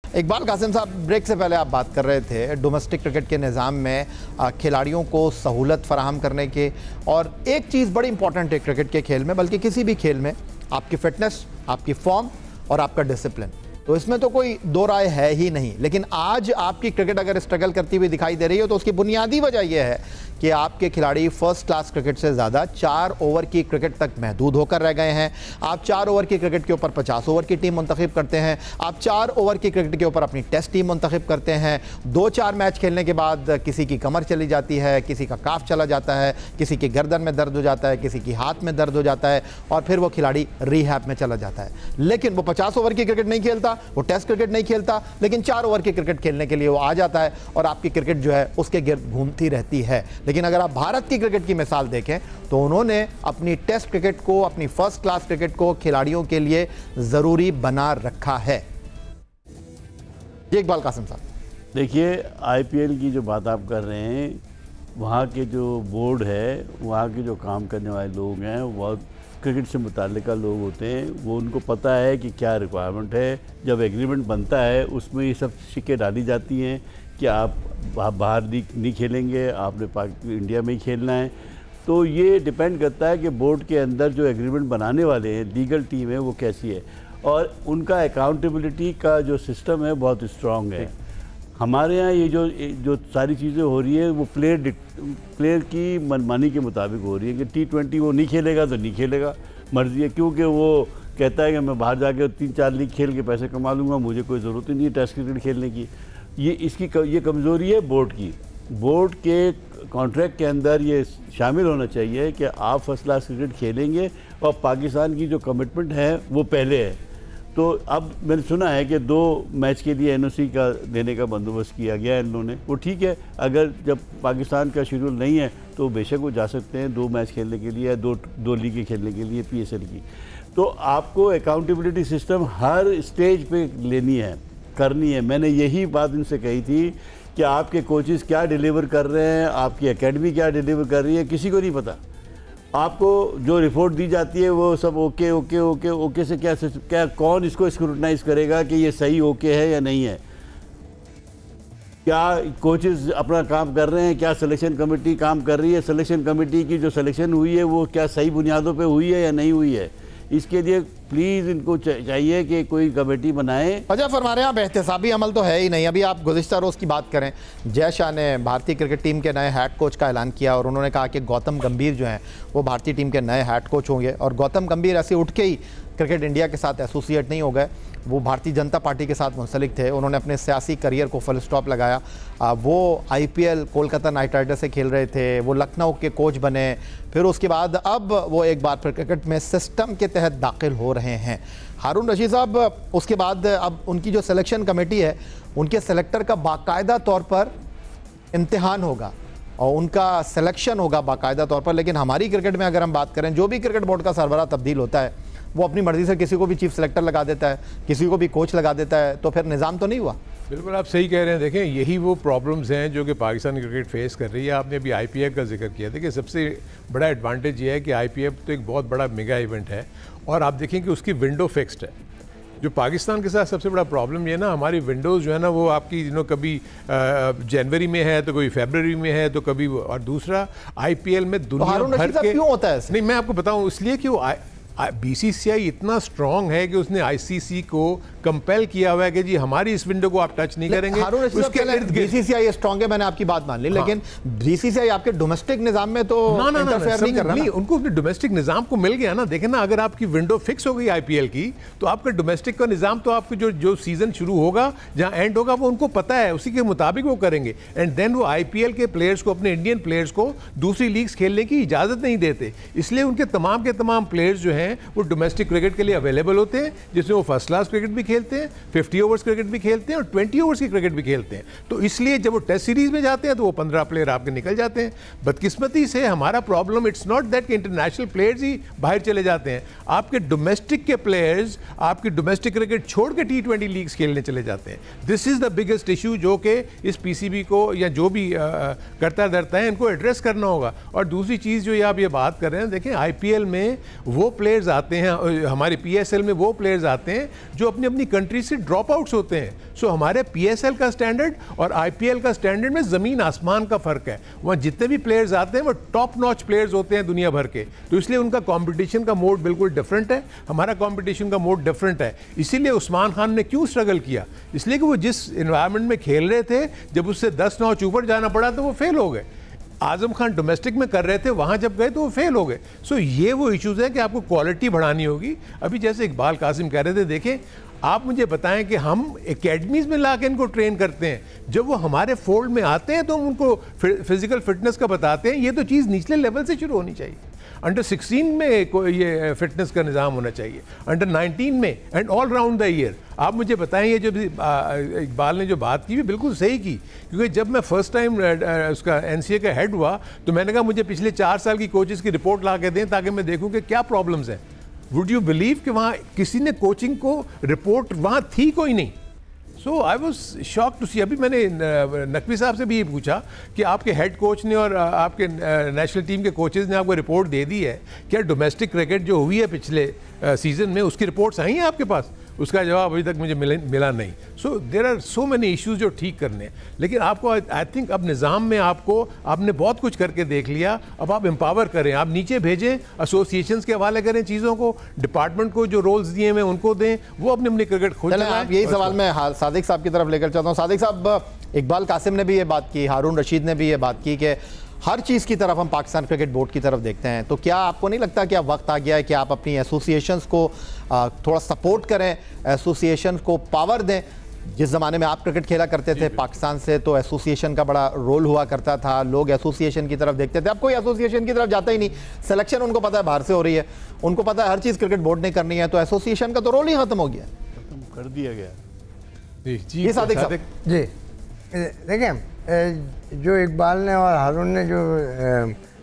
इकबाल कासिम साहब, ब्रेक से पहले आप बात कर रहे थे डोमेस्टिक क्रिकेट के निज़ाम में खिलाड़ियों को सहूलत फराहम करने के, और एक चीज़ बड़ी इंपॉर्टेंट है क्रिकेट के खेल में, बल्कि किसी भी खेल में, आपकी फिटनेस, आपकी फॉर्म और आपका डिसिप्लिन। तो इसमें तो कोई दो राय है ही नहीं। लेकिन आज आपकी क्रिकेट अगर स्ट्रगल करती हुई दिखाई दे रही हो तो उसकी बुनियादी वजह यह है कि आपके खिलाड़ी फर्स्ट क्लास क्रिकेट से ज़्यादा 4 ओवर की क्रिकेट तक महदूद होकर रह गए हैं। आप 4 ओवर की क्रिकेट के ऊपर 50 ओवर की टीम मुंतखब करते हैं। आप 4 ओवर की क्रिकेट के ऊपर अपनी टेस्ट टीम मुंतखब करते हैं। 2-4 मैच खेलने के बाद किसी की कमर चली जाती है, किसी का काफ चला जाता है, किसी की गर्दन में दर्द हो जाता है, किसी की हाथ में दर्द हो जाता है, और फिर वो खिलाड़ी रिहैब में चला जाता है। लेकिन वो 50 ओवर की क्रिकेट नहीं खेलता, वो टेस्ट क्रिकेट नहीं खेलता, लेकिन 4 ओवर की क्रिकेट खेलने के लिए वो आ जाता है और आपकी क्रिकेट जो है उसके गिर्द घूमती रहती है। लेकिन अगर आप भारत की क्रिकेट की मिसाल देखें तो उन्होंने अपनी टेस्ट क्रिकेट को, अपनी फर्स्ट क्लास क्रिकेट को खिलाड़ियों के लिए जरूरी बना रखा है। इकबाल कासिम साहब, देखिए, आईपीएल की जो बात आप कर रहे हैं, वहाँ के जो बोर्ड है, वहाँ के जो काम करने वाले लोग हैं, वो क्रिकेट से मुताल्लिका लोग होते हैं। वो उनको पता है कि क्या रिक्वायरमेंट है। जब एग्रीमेंट बनता है उसमें ये सब शिक्के डाली जाती हैं कि आप बाहर नहीं खेलेंगे, आपने इंडिया में ही खेलना है। तो ये डिपेंड करता है कि बोर्ड के अंदर जो एग्रीमेंट बनाने वाले हैं, लीगल टीम है, वो कैसी है, और उनका अकाउंटेबिलिटी का जो सिस्टम है बहुत स्ट्रॉन्ग है। हमारे यहाँ ये जो सारी चीज़ें हो रही है वो प्लेयर की मनमानी के मुताबिक हो रही है कि T20 वो नहीं खेलेगा तो नहीं खेलेगा, मर्जी है, क्योंकि वो कहता है कि मैं बाहर जाके 3-4 लीग खेल के पैसे कमा लूँगा, मुझे कोई ज़रूरत ही नहीं है टेस्ट क्रिकेट खेलने की। ये कमज़ोरी है बोर्ड की। बोर्ड के कॉन्ट्रैक्ट के अंदर ये शामिल होना चाहिए कि आप फर्स्ट क्लास क्रिकेट खेलेंगे, और पाकिस्तान की जो कमिटमेंट है वो पहले है। तो अब मैंने सुना है कि 2 मैच के लिए एनओसी का देने का बंदोबस्त किया गया है इन लोगों ने। वो ठीक है, अगर जब पाकिस्तान का शेड्यूल नहीं है तो बेशक वो जा सकते हैं 2 मैच खेलने के लिए या 2 लीगें खेलने के लिए PSL की। तो आपको अकाउंटेबिलिटी सिस्टम हर स्टेज पे लेनी है, करनी है। मैंने यही बात इनसे कही थी कि आपके कोचेस क्या डिलीवर कर रहे हैं, आपकी एकेडमी क्या डिलीवर कर रही है, किसी को नहीं पता। आपको जो रिपोर्ट दी जाती है वो सब ओके ओके ओके ओके से क्या कौन इसको स्क्रूटनाइज करेगा कि ये सही ओके है या नहीं है? क्या कोचेस अपना काम कर रहे हैं? क्या सिलेक्शन कमेटी काम कर रही है? सिलेक्शन कमेटी की जो सिलेक्शन हुई है वो क्या सही बुनियादों पे हुई है या नहीं हुई है? इसके लिए प्लीज़ इनको चाहिए कि कोई कमेटी बनाए। वजह फरमा रहे हैं आप, एहतसाबी अमल तो है ही नहीं। अभी आप गुज़िश्ता रोज़ की बात करें, जय शाह ने भारतीय क्रिकेट टीम के नए हेड कोच का ऐलान किया और उन्होंने कहा कि गौतम गंभीर जो हैं वो भारतीय टीम के नए हेड कोच होंगे। और गौतम गंभीर ऐसे उठ के ही क्रिकेट इंडिया के साथ एसोसिएट नहीं हो गए, वो भारतीय जनता पार्टी के साथ मुंसलिक थे। उन्होंने अपने सियासी करियर को फुल स्टॉप लगाया। वो IPL कोलकाता नाइट राइडर्स से खेल रहे थे, वो लखनऊ के कोच बने, फिर उसके बाद अब वो एक बार फिर क्रिकेट में सिस्टम के तहत दाखिल हो रहे हैं। हारून रशीद साहब, उसके बाद अब उनकी जो सिलेक्शन कमेटी है, उनके सेलेक्टर का बाकायदा तौर पर इम्तिहान होगा और उनका सिलेक्शन होगा बाकायदा तौर पर। लेकिन हमारी क्रिकेट में अगर हम बात करें, जो भी क्रिकेट बोर्ड का सरबराह तब्दील होता है वो अपनी मर्जी से किसी को भी चीफ सेलेक्टर लगा देता है, किसी को भी कोच लगा देता है, तो फिर निज़ाम तो नहीं हुआ। बिल्कुल आप सही कह रहे हैं। देखें, यही वो प्रॉब्लम्स हैं जो कि पाकिस्तानी क्रिकेट फेस कर रही है। आपने अभी IPF का जिक्र किया। देखिए, सबसे बड़ा एडवांटेज ये है कि IPF तो एक बहुत बड़ा मेगा इवेंट है और आप देखें कि उसकी विंडो फिक्स्ड है। जो पाकिस्तान के साथ सबसे बड़ा प्रॉब्लम ये ना, हमारी विंडोज़ जो है ना वो आपकी कभी जनवरी में है तो कभी फरवरी में है तो कभी, और दूसरा IPL में दुनिया भर के क्यों होता है? नहीं, मैं आपको बताऊं, इसलिए कि वो BCCI इतना स्ट्रांग है कि उसने ICC को कंपेल किया हुआ है कि जी हमारी इस विंडो को आप टच नहीं करेंगे। उसके BCCI स्ट्रांग है, मैंने आपकी बात मान ली। हाँ। लेकिन BCCI आपके डोमेस्टिक निजाम में तो इंटरफेयर नहीं कर रहा ना। उनको अपने डोमेस्टिक निजाम को मिल गया ना। देखें ना, अगर आपकी विंडो फिक्स हो गई IPL की तो आपका डोमेस्टिक का निजाम तो आपको जो सीजन शुरू होगा, जहां एंड होगा, वो उनको पता है, उसी के मुताबिक वो करेंगे। एंड देन वो IPL के प्लेयर्स को, अपने इंडियन प्लेयर्स को दूसरी लीग्स खेलने की इजाजत नहीं देते। इसलिए उनके तमाम के तमाम प्लेयर्स जो हैं वो डोमेस्टिक क्रिकेट के लिए अवेलेबल होते हैं, जिसमें वो फर्स्ट क्लास क्रिकेट भी खेलते हैं, 50 ओवर्स क्रिकेट भी खेलते हैं और 20 ओवर्स की क्रिकेट भी खेलते हैं। तो इसलिए जब वो टेस्ट सीरीज में जाते हैं तो वो 15 प्लेयर आपके निकल जाते हैं। बदकिस्मती से हमारा प्रॉब्लम, इट्स नॉट दैट कि इंटरनेशनल प्लेयर्स ही बाहर चले जाते हैं, आपके डोमेस्टिक के प्लेयर्स आपकी डोमेस्टिक क्रिकेट छोड़ के T20 लीग्स खेलने चले जाते हैं। This is the biggest issue जो कि इस PCB को या जो भी करता धरता है इनको एड्रेस करना होगा। और दूसरी चीज़ जो आप ये बात कर रहे हैं, देखें IPL में वो प्लेयर्स आते हैं, हमारे PSL में वो प्लेयर्स आते हैं जो अपनी अपनी कंट्री से ड्रॉप आउट्स होते हैं। सो हमारे PSL का स्टैंडर्ड और IPL का स्टैंडर्ड में ज़मीन आसमान का फ़र्क है। वहाँ जितने भी प्लेयर्स आते हैं वो टॉप नॉच प्लेयर्स होते हैं दुनिया भर के, तो इसलिए उनका कंपटीशन का मोड बिल्कुल डिफरेंट है, हमारा कंपटीशन का मोड डिफरेंट है। इसीलिए उस्मान खान ने क्यों स्ट्रगल किया, इसलिए कि वो जिस इन्वायरमेंट में खेल रहे थे, जब उससे 10 नॉच ऊपर जाना पड़ा तो वो फेल हो गए। आजम खान डोमेस्टिक में कर रहे थे, वहाँ जब गए तो वो फेल हो गए। सो ये वो इश्यूज़ हैं कि आपको क्वालिटी बढ़ानी होगी। अभी जैसे इकबाल कासिम कह रहे थे, देखें आप मुझे बताएं कि हम एकेडमीज़ में ला के इनको ट्रेन करते हैं, जब वो हमारे फोल्ड में आते हैं तो हम उनको फिजिकल फिटनेस का बताते हैं। ये तो चीज़ निचले लेवल से शुरू होनी चाहिए। अंडर 16 में ये फिटनेस का निज़ाम होना चाहिए, अंडर 19 में, and all round the year. आप मुझे बताएं, ये जो इकबाल ने जो बात की भी बिल्कुल सही की, क्योंकि जब मैं फर्स्ट टाइम उसका NCA का हेड हुआ तो मैंने कहा मुझे पिछले 4 साल की कोचेज़ की रिपोर्ट ला के दें ताकि मैं देखूं कि क्या प्रॉब्लम्स हैं। वुड यू बिलीव कि वहाँ किसी ने कोचिंग को रिपोर्ट वहाँ थी कोई नहीं। सो आई वॉज शॉक टू सी। अभी मैंने नकवी साहब से भी ये पूछा कि आपके हेड कोच ने और आपके नेशनल टीम के कोचेज़ ने आपको रिपोर्ट दे दी है क्या डोमेस्टिक क्रिकेट जो हुई है पिछले सीज़न में, उसकी रिपोर्ट्स आई हैं आपके पास? उसका जवाब अभी तक मुझे मिला नहीं। So there are so many issues जो ठीक करने हैं, लेकिन आपको आई थिंक अब निज़ाम में आपने बहुत कुछ करके देख लिया, अब आप एम्पावर करें, आप नीचे भेजें, एसोसिएशंस के हवाले करें चीज़ों को, डिपार्टमेंट को जो रोल्स दिए हैं उनको दें, वो अपनी अपनी क्रिकेट खुद चलाएं। यही सवाल मैं सादिक साहब की तरफ लेकर चाहता हूँ। सादिक साहब, इकबाल कासिम ने भी ये बात की, हारून रशीद ने भी ये बात की कि हर चीज़ की तरफ हम पाकिस्तान क्रिकेट बोर्ड की तरफ देखते हैं, तो क्या आपको नहीं लगता कि अब वक्त आ गया है कि आप अपनी एसोसिएशंस को थोड़ा सपोर्ट करें, एसोसिएशन को पावर दें? जिस ज़माने में आप क्रिकेट खेला करते थे पाकिस्तान से, तो एसोसिएशन का बड़ा रोल हुआ करता था, लोग एसोसिएशन की तरफ देखते थे। अब कोई एसोसिएशन की तरफ जाता ही नहीं, सिलेक्शन उनको पता है बाहर से हो रही है, उनको पता है हर चीज़ क्रिकेट बोर्ड ने करनी है, तो एसोसिएशन का तो रोल ही ख़त्म हो गया, खत्म कर दिया गया। जी सादिक साहब जी, देखिए जो इकबाल ने और हारून ने जो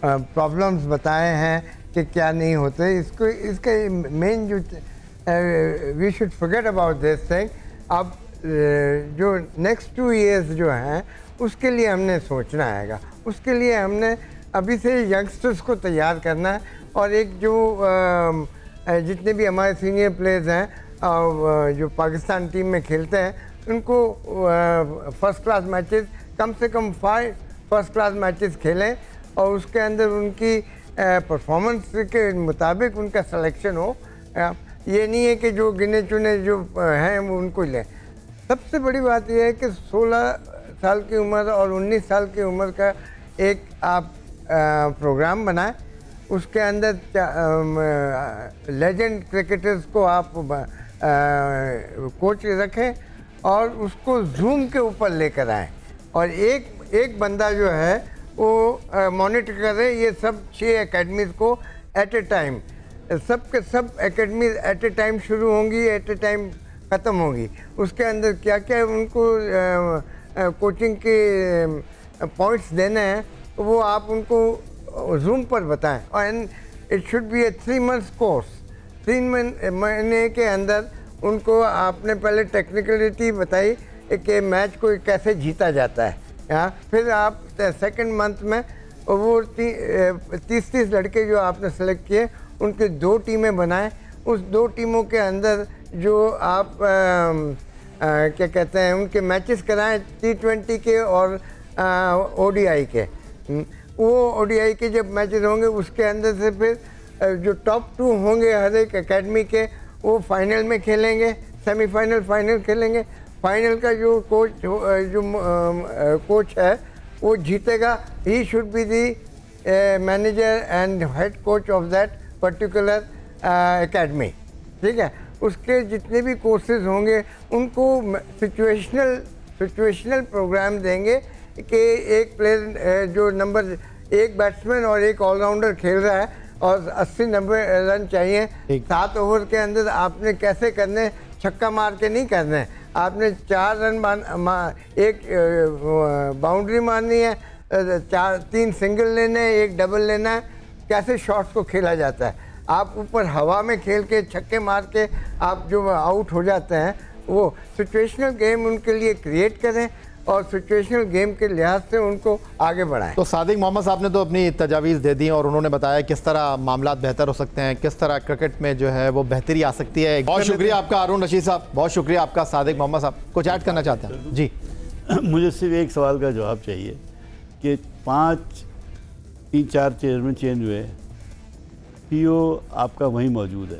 प्रॉब्लम्स बताए हैं कि क्या नहीं होते, इसके मेन जो we should forget about this thing. अब जो नेक्स्ट 2 इयर्स जो हैं उसके लिए हमने सोचना आएगा, उसके लिए हमने अभी से यंगस्टर्स को तैयार करना है। और एक जो जितने भी हमारे सीनियर प्लेयर्स हैं जो पाकिस्तान टीम में खेलते हैं, उनको फर्स्ट क्लास मैचेस, कम से कम 5 फर्स्ट क्लास मैचेस खेलें और उसके अंदर उनकी परफॉर्मेंस के मुताबिक उनका सिलेक्शन हो। ये नहीं है कि जो गिने चुने जो हैं वो उनको लें। सबसे बड़ी बात यह है कि 16 साल की उम्र और 19 साल की उम्र का एक आप प्रोग्राम बनाएं, उसके अंदर लेजेंड क्रिकेटर्स को आप कोच रखें और उसको जूम के ऊपर लेकर आएँ और एक बंदा जो है वो मॉनिटर करे ये सब 6 एकेडमीज़ को एट ए टाइम। सब के सब एकेडमीज एट ए टाइम शुरू होंगी, एट ए टाइम ख़त्म होंगी। उसके अंदर क्या क्या उनको कोचिंग के पॉइंट्स देने हैं वो आप उनको जूम पर बताएं। और it should be A 3 months course. 3 महीने के अंदर उनको आपने पहले टेक्निकलिटी बताई कि मैच को कैसे जीता जाता है, फिर आप सेकंड मंथ में वो 30 लड़के जो आपने सेलेक्ट किए उनके 2 टीमें बनाएं। उस 2 टीमों के अंदर जो आप क्या कहते हैं उनके मैचेस कराएं, T20 के और ODI के। वो ODI के जब मैचेस होंगे उसके अंदर से फिर जो टॉप 2 होंगे हर एक एकेडमी के वो फाइनल में खेलेंगे, सेमीफाइनल फाइनल खेलेंगे। फाइनल का जो कोच है वो जीतेगा। He should be the manager and head coach of that particular academy, ठीक है। उसके जितने भी कोर्सेज होंगे उनको सिचुएशनल प्रोग्राम देंगे कि एक प्लेयर जो नंबर 1 बैट्समैन और एक ऑलराउंडर खेल रहा है और 80-90 रन चाहिए 7 ओवर के अंदर, आपने कैसे करने, छक्का मार के नहीं करने, आपने 4 रन एक बाउंड्री मारनी है, 3 सिंगल लेने हैं, 1 डबल लेना है। कैसे शॉट्स को खेला जाता है, आप ऊपर हवा में खेल के छक्के मार के आप जो आउट हो जाते हैं, वो सिचुएशनल गेम उनके लिए क्रिएट करें और सिचुएशनल गेम के लिहाज से उनको आगे बढ़ाएं। तो सादिक मोहम्मद साहब ने तो अपनी तजावीज़ दे दी और उन्होंने बताया किस तरह मामला बेहतर हो सकते हैं, किस तरह क्रिकेट में जो है वो बेहतरी आ सकती है। बहुत शुक्रिया आपका हारून रशीद साहब, बहुत शुक्रिया आपका सादिक मोहम्मद साहब। कुछ ऐड करना चाहते हैं? जी, मुझे सिर्फ एक सवाल का जवाब चाहिए कि 3-4 चेयरमैन चेंज हुए, पीओ आपका वहीं मौजूद है,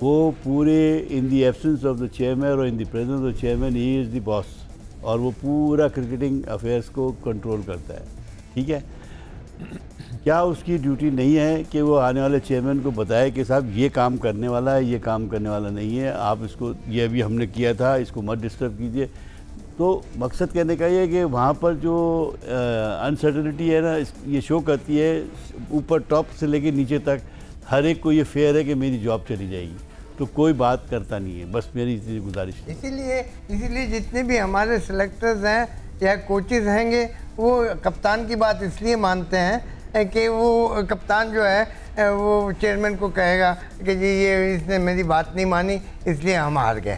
वो पूरे in the absence of the chairman और in the presence of the chairman he is the boss, और वो पूरा क्रिकेटिंग अफेयर्स को कंट्रोल करता है। ठीक है, क्या उसकी ड्यूटी नहीं है कि वो आने वाले चेयरमैन को बताए कि साहब ये काम करने वाला है, ये काम करने वाला नहीं है, आप इसको, ये अभी हमने किया था, इसको मत डिस्टर्ब कीजिए। तो मकसद कहने का ये है कि वहाँ पर जो अनसर्टनिटी है ना, ये शो करती है ऊपर टॉप से लेके नीचे तक, हर एक को ये फेयर है कि मेरी जॉब चली जाएगी, तो कोई बात करता नहीं है। बस मेरी इतनी गुजारिश है। इसीलिए जितने भी हमारे सेलेक्टर्स हैं या कोचेज़ हैंगे, वो कप्तान की बात इसलिए मानते हैं कि वो कप्तान जो है वो चेयरमैन को कहेगा कि जी ये इसने मेरी बात नहीं मानी, इसलिए हम हार गए।